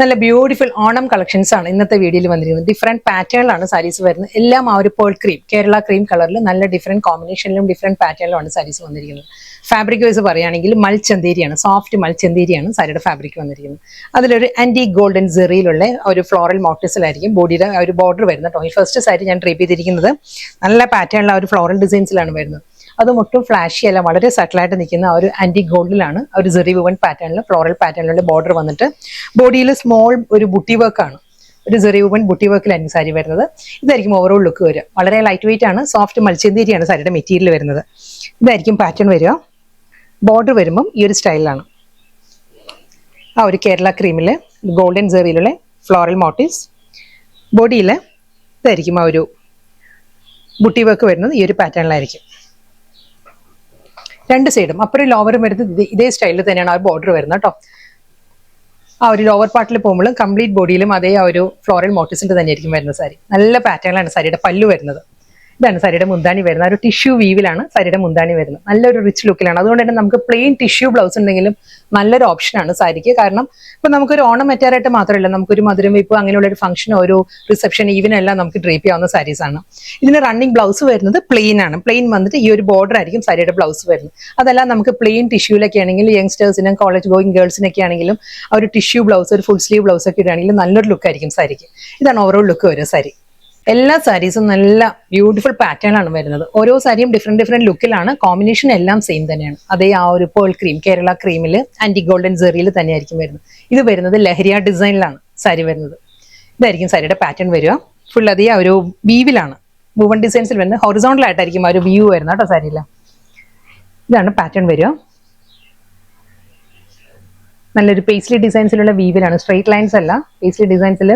നല്ല beautiful Onam collections ആണ് ഇന്നത്തെ വീഡിയോയിൽ വന്നിരിക്കുന്നത്. ഡിഫറെന്റ് പാറ്റേണിലാണ് സാരീസ് വരുന്നത്. എല്ലാം ആ ഒരു പേൾ ക്രീം, കേരള ക്രീം കളറിൽ നല്ല ഡിഫറെന്റ് കോമ്പിനേഷനിലും ഡിഫറെന്റ് പാറ്റേണിലുമാണ് സാരീസ് വന്നിരിക്കുന്നത്. ഫാബ്രിക് വൈസ് പറയുകയാണെങ്കിൽ മൽച്ചന്തേരിയാണ്, സോഫ്റ്റ് മൽച്ചന്തേരിയാണ് സാരിയുടെ ഫാബ്രിക് വന്നിരിക്കുന്നത്. അതിലൊരു ആന്റി ഗോൾഡൻ സെറിയിലുള്ള ഒരു ഫ്ലോറൽ മോട്ടീവ്സിലായിരിക്കും ബോഡിയുടെ ഒരു ബോർഡർ വരുന്നത് കേട്ടോ. ഈ ഫസ്റ്റ് സാരി ഞാൻ ഡ്രേപ്പ് ചെയ്തിരിക്കുന്നത് നല്ല പാറ്റേണിലുള്ള ഒരു ഫ്ലോറൽ ഡിസൈൻസിലാണ് വരുന്നത്. അതും ഒട്ടും ഫ്ലാഷി അല്ല, വളരെ സട്ടിലായിട്ട് നിൽക്കുന്ന ഒരു ആന്റി ഗോൾഡിലാണ് ഒരു സെറി വുവൺ പാറ്റേണിൽ ഫ്ലോറൽ പാറ്റേണിലുള്ള ബോർഡർ വന്നിട്ട് ബോഡിയിൽ സ്മോൾ ഒരു ബുട്ടി വർക്കാണ്, ഒരു സെറി വുവൺ ബുട്ടി വർക്കിലായിരിക്കും സാരി വരുന്നത്. ഇതായിരിക്കും ഓവറോൾ ലുക്ക് വരിക. വളരെ ലൈറ്റ് വെയിറ്റ് ആണ്, സോഫ്റ്റ് മൽച്ചന്തേരിയാണ് സാരിയുടെ മെറ്റീരിയൽ വരുന്നത്. ഇതായിരിക്കും പാറ്റേൺ വരിക. ബോർഡർ വരുമ്പം ഈ ഒരു സ്റ്റൈലിലാണ് ആ ഒരു കേരള ക്രീമിൽ ഗോൾഡൻ സെറിയിലുള്ള ഫ്ലോറൽ മോട്ടീവ്സ്. ബോഡിയിൽ ഇതായിരിക്കും ആ ഒരു ബുട്ടി വർക്ക് വരുന്നത് ഈ ഒരു പാറ്റേണിലായിരിക്കും. രണ്ട് സൈഡും അപ്പുറം ലോവറും വരുന്നത് ഇതേ സ്റ്റൈലിൽ തന്നെയാണ് ആ ബോർഡർ വരുന്നത് കേട്ടോ. ആ ഒരു ലോവർ പാർട്ടിൽ പോകുമ്പോഴും കംപ്ലീറ്റ് ബോഡിയിലും അതേ ആ ഒരു ഫ്ലോറൽ മോട്ടീവ്സിന്റെ തന്നെയായിരിക്കും വരുന്നത് സാരി. നല്ല പാറ്റേണിലാണ് സാരിയുടെ പല്ലു വരുന്നത്. ഇതാണ് സാരിയുടെ മുന്താണി വരുന്നത്. ഒരു ടിഷ്യൂ വീവിലാണ് സാരിയുടെ മുന്താണി വരുന്നത്. നല്ലൊരു റിച്ച് ലുക്കിലാണ്. അതുകൊണ്ട് തന്നെ നമുക്ക് പ്ലെയിൻ ടിഷ്യൂ ബ്ലൗസ് ഉണ്ടെങ്കിലും നല്ലൊരു ഓപ്ഷനാണ് സാരിക്ക്. കാരണം ഇപ്പൊ നമുക്കൊരു ഓണം മെറ്റാറായിട്ട് മാത്രമല്ല, നമുക്കൊരു മധുരം വെപ്പ് അങ്ങനെയുള്ള ഒരു ഫംഗ്ഷനോ ഒരു റിസപ്ഷൻ ഈവനെല്ലാം നമുക്ക് ഡ്രേപ്പ് ചെയ്യാവുന്ന സാരീസ് ആണ്. ഇതിന് റണ്ണിങ് ബ്ലൗസ് വരുന്നത് പ്ലെയിൻ ആണ്. പ്ലെയിൻ വന്നിട്ട് ഈ ഒരു ബോർഡർ ആയിരിക്കും സാരിയുടെ ബ്ലൗസ് വരുന്നത്. അതെല്ലാം നമുക്ക് പ്ലെയിൻ ടിഷ്യൂലൊക്കെ ആണെങ്കിൽ യങ്സ്റ്റേഴ്സിനും കോളേജ് ഗോയിങ് ഗേൾസിനൊക്കെ ആണെങ്കിലും ആ ഒരു ടിഷ്യൂ ബ്ലൗസ്, ഒരു ഫുൾ സ്ലീവ് ബ്ലൗസ് ഒക്കെ ഇടുകയാണെങ്കിൽ നല്ലൊരു ലുക്ക് ആയിരിക്കും സാരിക്ക്. ഇതാണ് ഓവറോൾ ലുക്ക് വരും സാരി. എല്ലാ സാരീസും നല്ല ബ്യൂട്ടിഫുൾ പാറ്റേണാണ് വരുന്നത്. ഓരോ സാരിയും ഡിഫറെന്റ് ലുക്കിലാണ്. കോമ്പിനേഷൻ എല്ലാം സെയിം തന്നെയാണ്. അതേ ആ ഒരു പേൾ ക്രീം, കേരള ക്രീമിൽ ആന്റി ഗോൾഡൻ സെറിയിൽ തന്നെയായിരിക്കും വരുന്നത്. ഇത് വരുന്നത് ലഹരിയ ഡിസൈനിലാണ് സാരി വരുന്നത്. ഇതായിരിക്കും സാരിയുടെ പാറ്റേൺ വരിക. ഫുൾ അതേ ആ ഒരു വീവിലാണ്, വുവൺ ഡിസൈൻസിൽ വരുന്നത്. ഹൊറിസോണ്ടൽ ആയിട്ടായിരിക്കും ആ ഒരു വ്യൂ വരുന്നത് കേട്ടോ സാരിയില്ല. ഇതാണ് പാറ്റേൺ വരിക. നല്ലൊരു പേസ്ലി ഡിസൈൻസിലുള്ള വീവിലാണ്, സ്ട്രെയിറ്റ് ലൈൻസ് അല്ല, പേസ്ലി ഡിസൈൻസിൽ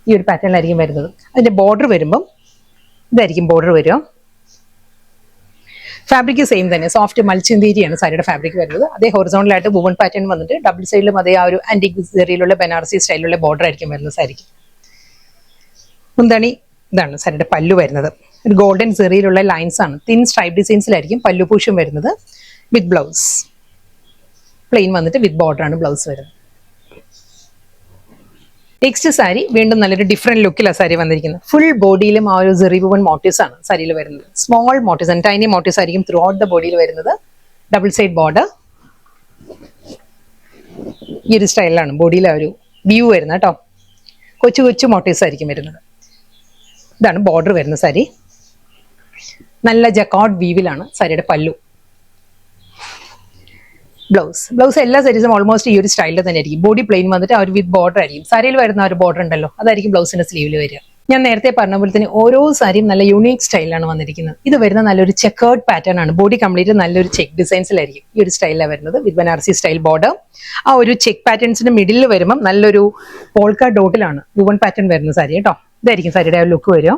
ഈ ഒരു പാറ്റേണിലായിരിക്കും വരുന്നത്. അതിന്റെ ബോർഡർ വരുമ്പം ഇതായിരിക്കും ബോർഡർ വരിക. ഫാബ്രിക് സെയിം തന്നെ, സോഫ്റ്റ് മൽച്ചന്തേരിയാണ് സാരിയുടെ ഫാബ്രിക് വരുന്നത്. അതേ ഹൊറിസോണ്ടലായിട്ട് വുവൺ പാറ്റേൺ വന്നിട്ട് ഡബിൾ സൈഡിലും അതേ ആ ഒരു ആന്റിക് സെറിയിലുള്ള ബനാറസി സ്റ്റൈലിലുള്ള ബോർഡർ ആയിരിക്കും വരുന്നത് സാരിക്ക്. മുന്താണി ഇതാണ് സാരിയുടെ പല്ലു വരുന്നത്. ഒരു ഗോൾഡൻ സെറിയിലുള്ള ലൈൻസ് ആണ്, തിൻ സ്ട്രൈപ്പ് ഡിസൈൻസിലായിരിക്കും പല്ലു പൂഷൻ വരുന്നത്. വിത്ത് ബ്ലൗസ് പ്ലെയിൻ വന്നിട്ട് വിത്ത് ബോർഡർ ആണ് ബ്ലൗസ് വരുന്നത്. നെക്സ്റ്റ് സാരി വീണ്ടും നല്ലൊരു ഡിഫറെന്റ് ലുക്കിലാണ് സാരി വന്നിരിക്കുന്നത്. ഫുൾ ബോഡിയിലും ആ ഒരു സെറി വുവൺ മോട്ടീവ്സ് ആണ് സാരിയിൽ വരുന്നത്. സ്മോൾ മോട്ടീവ്സ് ആണ്, ടൈനി മോട്ടീവ്സ് ആയിരിക്കും ത്രൂ ഔട്ട് ദ ബോഡിയിൽ വരുന്നത്. ഡബിൾ സൈഡ് ബോർഡർ ഈ ഒരു സ്റ്റൈലിലാണ് ബോഡിയിലെ ഒരു വ്യൂ വരുന്നത് കേട്ടോ. കൊച്ചു കൊച്ചു മോട്ടീവ്സ് ആയിരിക്കും വരുന്നത്. ഇതാണ് ബോർഡർ വരുന്ന സാരി. നല്ല ജക്കോട്ട് വീവിലാണ് സാരിയുടെ പല്ലു. ബ്ലൗസ് എല്ലാ സാരീസും ഓൾമോസ്റ്റ് ഈ ഒരു സ്റ്റൈലിൽ തന്നെ ആയിരിക്കും. ബോഡി പ്ലെയിൻ വന്നിട്ട് ആ ഒരു വിത്ത് ബോർഡർ ആയിരിക്കും. സാരിയിൽ വരുന്ന ഒരു ബോർഡർ ഉണ്ടല്ലോ, അതായിരിക്കും ബ്ലൗസിന്റെ സ്ലീവിൽ വരിക. ഞാൻ നേരത്തെ പറഞ്ഞ പോലെ തന്നെ ഓരോ സാരിയും നല്ല യൂണീക് സ്റ്റൈലാണ് വന്നിരിക്കുന്നത്. ഇത് വരുന്ന നല്ലൊരു ചെക്കേർഡ് പാറ്റേൺ ആണ്. ബോഡി കംപ്ലീറ്റ് നല്ലൊരു ചെക്ക് ഡിസൈൻസിലായിരിക്കും ഈ ഒരു സ്റ്റൈലാണ് വരുന്നത്. വിത്ത് ബനാറസി സ്റ്റൈൽ ബോർഡർ. ആ ഒരു ചെക്ക് പാറ്റേൺസിന്റെ മിഡിൽ വരുമ്പോൾ നല്ലൊരു പോൾക്ക ഡോട്ടിലാണ് വുവൺ പാറ്റേൺ വരുന്ന സാരി കേട്ടോ. ഇതായിരിക്കും സാരിയുടെ ആ ലുക്ക് വരിക.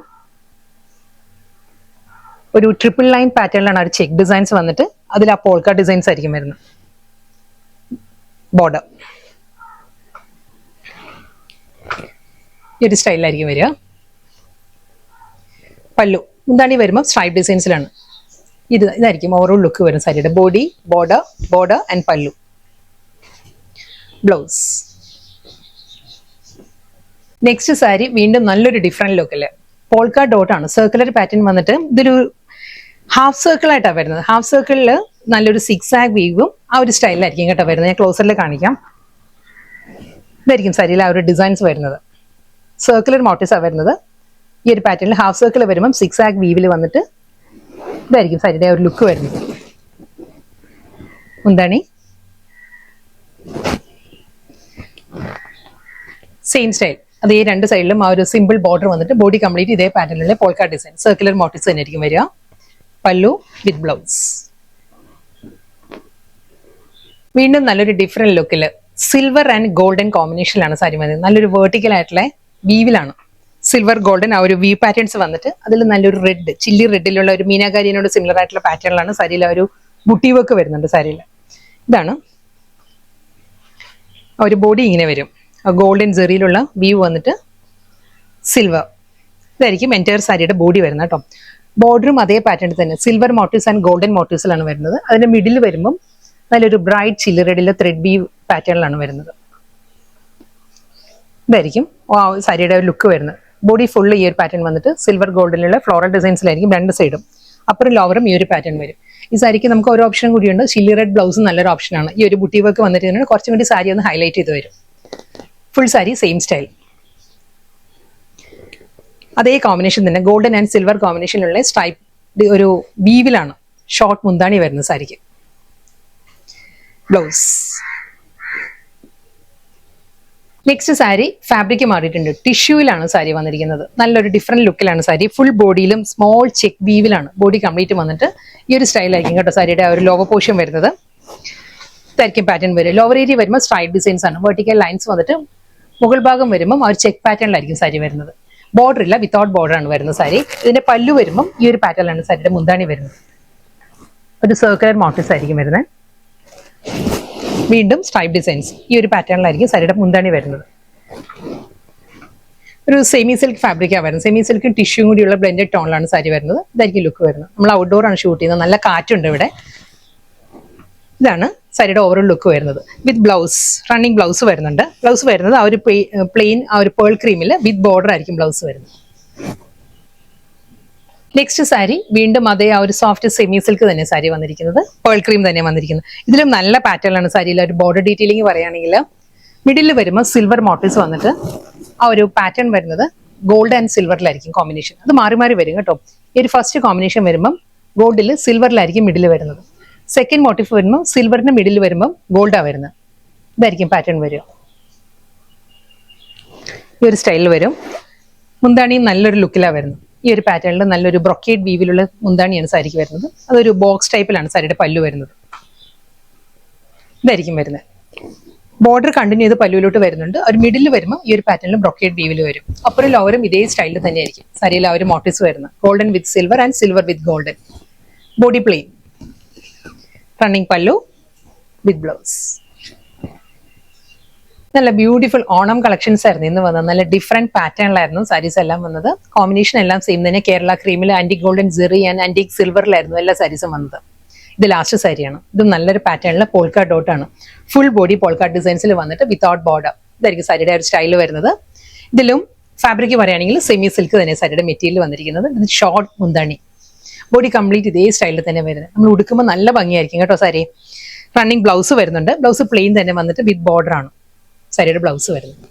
ഒരു ട്രിപ്പിൾ ലൈൻ പാറ്റേണിലാണ് ആ ഒരു ചെക്ക് ഡിസൈൻസ് വന്നിട്ട് അതിൽ ആ പോൾക്ക ഡിസൈൻസ് ആയിരിക്കും വരുന്നത്. ബോർഡർ ഈ ഒരു സ്റ്റൈലിലായിരിക്കും വരിക. പല്ലു മുന്താണി വരുമ്പോൾ സ്ട്രൈപ്പ് ഡിസൈൻസിലാണ്. ഇതായിരിക്കും ഓവറോൾ ലുക്ക് വരും സാരിയുടെ. ബോഡി ബോർഡർ ആൻഡ് പല്ലു. ബ്ലൗസ്. നെക്സ്റ്റ് സാരി വീണ്ടും നല്ലൊരു ഡിഫറെന്റ് ലുക്കില് പോൾക്ക ഡോട്ട് ആണ്. സർക്കുലർ പാറ്റേൺ വന്നിട്ട് ഇതൊരു ഹാഫ് സർക്കിൾ ആയിട്ടാണ് വരുന്നത്. ഹാഫ് സർക്കിളിൽ നല്ലൊരു സിക്സ് ആഗ് വീവും ആ ഒരു സ്റ്റൈലിലായിരിക്കും കേട്ടോ വരുന്നത്. ഞാൻ ക്ലോസറിൽ കാണിക്കാം. ഇതായിരിക്കും സാരിയിൽ ആ ഒരു ഡിസൈൻസ് വരുന്നത്. സർക്കുലർ മോട്ടീവ്സാണ് വരുന്നത്. ഈ ഒരു പാറ്റേണിൽ ഹാഫ് സർക്കിൾ വരുമ്പം സിക്സ് ആഗ് വീവിൽ വന്നിട്ട് ഇതായിരിക്കും സാരിയുടെ ഒരു ലുക്ക് വരുന്നത്. മുന്താണി സെയിം സ്റ്റൈൽ. അതേ രണ്ട് സൈഡിലും ആ ഒരു സിമ്പിൾ ബോർഡർ വന്നിട്ട് ബോഡി കംപ്ലീറ്റ് ഇതേ പാറ്റേണിലെ പോൾക്ക ഡിസൈൻ സർക്കുലർ മോട്ടീവ്സ് തന്നെ ആയിരിക്കും വരിക. Pallu with blouse. വീണ്ടും നല്ലൊരു ഡിഫറെന്റ് ലുക്കില് സിൽവർ ആൻഡ് ഗോൾഡൻ കോമ്പിനേഷനിലാണ് സാരി വന്നത്. നല്ലൊരു വേർട്ടിക്കൽ ആയിട്ടുള്ള വീവിലാണ് സിൽവർ ഗോൾഡൻ ആ ഒരു വി പാറ്റേൺസ് വന്നിട്ട് അതിൽ നല്ലൊരു റെഡ്, ചില്ലി റെഡിലുള്ള ഒരു മീനാകാരിനോട് സിമിലർ ആയിട്ടുള്ള പാറ്റേണിലാണ് സാരിയിൽ ആ ഒരു ബുട്ടി വർക്ക് വരുന്നുണ്ട് സാരിയിൽ. ഇതാണ് ആ ഒരു ബോഡി ഇങ്ങനെ വരും. ഗോൾഡൻ സെറിയിലുള്ള വ്യൂ വന്നിട്ട് സിൽവർ. ഇതായിരിക്കും എൻറ്റയർ സാരിയുടെ ബോഡി വരുന്നത് കേട്ടോ. ബോർഡറും അതേ പാറ്റേണിൽ തന്നെ സിൽവർ മോട്ടീവ്സ് ആൻഡ് ഗോൾഡൻ മോട്ടീവ്സിലാണ് വരുന്നത്. അതിന്റെ മിഡിൽ വരുമ്പം നല്ലൊരു ബ്രൈറ്റ് ചില്ലി റെഡിലെ ത്രെഡ് ബീവ് പാറ്റേണിലാണ് വരുന്നത്. ഇതായിരിക്കും സാരിയുടെ ലുക്ക് വരുന്നത്. ബോഡി ഫുള്ള് ഈ ഒരു പാറ്റേൺ വന്നിട്ട് സിൽവർ ഗോൾഡിലുള്ള ഫ്ലോറൽ ഡിസൈൻസിലായിരിക്കും രണ്ട് സൈഡും. അപ്പുറം ലോവറും ഈ ഒരു പാറ്റേൺ വരും. ഈ സാരിക്ക് നമുക്ക് ഒരു ഓപ്ഷൻ കൂടിയുണ്ട്. ചില്ലി റെഡ് ബ്ലൗസ് നല്ലൊരു ഓപ്ഷനാണ്. ഈ ഒരു ബുട്ടി വർക്ക് വന്നിട്ട് കുറച്ചും കൂടി സാരി ഒന്ന് ഹൈലൈറ്റ് ചെയ്ത് വരും. ഫുൾ സാരി സെയിം സ്റ്റൈൽ, അതേ കോമ്പിനേഷൻ തന്നെ ഗോൾഡൻ ആൻഡ് സിൽവർ കോമ്പിനേഷനിലുള്ള സ്ട്രൈപ്പ് ഒരു വീവിലാണ് ഷോർട്ട് മുന്താണി വരുന്ന സാരിക്ക്. ബ്ലൗസ്. നെക്സ്റ്റ് സാരി ഫാബ്രിക് മാറിയിട്ടുണ്ട്. ടിഷ്യൂവിലാണ് സാരി വന്നിരിക്കുന്നത്. നല്ലൊരു ഡിഫറെന്റ് ലുക്കിലാണ് സാരി. ഫുൾ ബോഡിയിലും സ്മോൾ ചെക്ക് വീവിലാണ് ബോഡി കംപ്ലീറ്റ് വന്നിട്ട് ഈ ഒരു സ്റ്റൈലായിരിക്കും കേട്ടോ സാരിയുടെ ആ ഒരു ലോവർ പോർഷൻ വരുന്നത്. ഇതായിരിക്കും പാറ്റേൺ വരും. ലോവർ ഏരിയ വരുമ്പോൾ സ്ട്രൈപ്പ് ഡിസൈൻസ് ആണ്. വെർട്ടിക്കൽ ലൈൻസ് വന്നിട്ട് മുകൾ ഭാഗം വരുമ്പോൾ ആ ഒരു ചെക്ക് പാറ്റേണിലായിരിക്കും സാരി വരുന്നത്. ബോർഡർ ഇല്ല, വിത്തൗട്ട് ബോർഡർ ആണ് വരുന്ന സാരി. ഇതിന്റെ പല്ലു വരുമ്പോൾ ഈ ഒരു പാറ്റേണിലാണ് സാരിയുടെ മുന്താണി വരുന്നത്. ഒരു സർക്കുലർ മോട്ടീവ്സ് ആയിരിക്കും വരുന്നത്. വീണ്ടും സ്ട്രൈപ്പ് ഡിസൈൻസ് ഈ ഒരു പാറ്റേണിലായിരിക്കും സാരിയുടെ മുന്താണി വരുന്നത്. ഒരു സെമി സിൽക്ക് ഫാബ്രിക്കാണ് വരുന്നത്. സെമി സിൽക്കും ടിഷ്യൂയും കൂടിയുള്ള ബ്ലെൻഡഡ് ടോണിലാണ് സാരി വരുന്നത്. ഇതായിരിക്കും ലുക്ക് വരുന്നത്. നമ്മൾ ഔട്ട്ഡോർ ആണ് ഷൂട്ട് ചെയ്യുന്നത്. നല്ല കാറ്റുണ്ട് ഇവിടെ. ഇതാണ് സാരിയുടെ ഓവറോൾ ലുക്ക് വരുന്നത്. വിത്ത് ബ്ലൗസ്, റണ്ണിങ് ബ്ലൗസ് വരുന്നുണ്ട്. ബ്ലൗസ് വരുന്നത് ആ ഒരു പ്ലെയിൻ ആ ഒരു പേൾ ക്രീമിൽ വിത്ത് ബോർഡർ ആയിരിക്കും ബ്ലൗസ് വരുന്നത്. നെക്സ്റ്റ് സാരി വീണ്ടും അതേ ആ ഒരു സോഫ്റ്റ് സെമി സിൽക്ക് തന്നെ സാരി വന്നിരിക്കുന്നത്. പേൾ ക്രീം തന്നെ വന്നിരിക്കുന്നത്. ഇതിലും നല്ല പാറ്റേണിലാണ് സാരിയിൽ. ഒരു ബോർഡർ ഡീറ്റെയിലിംഗ് പറയുകയാണെങ്കിൽ മിഡിൽ വരുമ്പോൾ സിൽവർ മോട്ടീവ്സ് വന്നിട്ട് ആ ഒരു പാറ്റേൺ വരുന്നത് ഗോൾഡ് ആൻഡ് സിൽവറിലായിരിക്കും കോമ്പിനേഷൻ. അത് മാറി മാറി വരും കേട്ടോ. ഈ ഒരു ഫസ്റ്റ് കോമ്പിനേഷൻ വരുമ്പം ഗോൾഡിൽ സിൽവറിലായിരിക്കും മിഡിൽ വരുന്നത്. സെക്കൻഡ് മോട്ടീവ് വരുമ്പോൾ സിൽവറിന്റെ മിഡിൽ വരുമ്പം ഗോൾഡാണ് വരുന്നത്. ഇതായിരിക്കും പാറ്റേൺ വരിക. ഈ ഒരു സ്റ്റൈലിൽ വരും. മുന്താണിയും നല്ലൊരു ലുക്കിലാണ് വരുന്നത്. ഈ ഒരു പാറ്റേണിൽ നല്ലൊരു ബ്രൊക്കേഡ് വീവിലുള്ള മുന്താണിയാണ് സാരിക്ക് വരുന്നത്. അതൊരു ബോക്സ് ടൈപ്പിലാണ് സാരിയുടെ പല്ലു വരുന്നത്. ഇതായിരിക്കും വരുന്നത്. ബോർഡർ കണ്ടിന്യൂ ചെയ്ത് പല്ലുവിലോട്ട് വരുന്നുണ്ട്. ഒരു മിഡിൽ വരുമ്പോൾ ഈ ഒരു പാറ്റേണിൽ ബ്രൊക്കേഡ് വീവിൽ വരും. അപ്പുറം ലോവറും ഇതേ സ്റ്റൈലിൽ തന്നെയായിരിക്കും സാരിയിൽ ആ ഒരു മോട്ടീവ്സ് വരുന്നത്. Golden with silver and silver with golden. Body plain, running pallu with blouse. നല്ല ബ്യൂട്ടിഫുൾ ഓണം കളക്ഷൻസ് ആയിരുന്നു ഇന്ന് വന്നത്. നല്ല ഡിഫറെന്റ് പാറ്റേണിലായിരുന്നു സാരീസ് എല്ലാം വന്നത്. കോമ്പിനേഷൻ എല്ലാം സെയിം തന്നെ. കേരള ക്രീമിൽ antique golden zari and antique സിൽവറിലായിരുന്നു എല്ലാ സാരീസും വന്നത്. ഇത് ലാസ്റ്റ് സാരിയാണ്. ഇതും നല്ലൊരു പാറ്റേണിൽ പോൾക്കാ ഡോട്ട് ആണ്. ഫുൾ ബോഡി പോൾക്കാ ഡിസൈൻസിൽ വന്നിട്ട് വിത്തൗട്ട് ബോർഡർ. ഇതായിരിക്കും സാരിയുടെ ഒരു സ്റ്റൈൽ വരുന്നത്. ഇതിലും ഫാബ്രിക് പറയുകയാണെങ്കിൽ സെമി സിൽക്ക് തന്നെ സാരിയുടെ മെറ്റീരിയൽ വന്നിരിക്കുന്നത്. ഇത് ഷോർട്ട് മുന്താണി. ബോഡി കംപ്ലീറ്റ് ഇതേ സ്റ്റൈലിൽ തന്നെ വരുന്നത്. നമ്മൾ ഉടുക്കുമ്പോൾ നല്ല ഭംഗിയായിരിക്കും കേട്ടോ സാരി. റണ്ണിങ് ബ്ലൗസ് വരുന്നുണ്ട്. ബ്ലൗസ് പ്ലെയിൻ തന്നെ വന്നിട്ട് വിത്ത് ബോർഡർ ആണ് സാരിയുടെ ബ്ലൗസ് വരുന്നത്.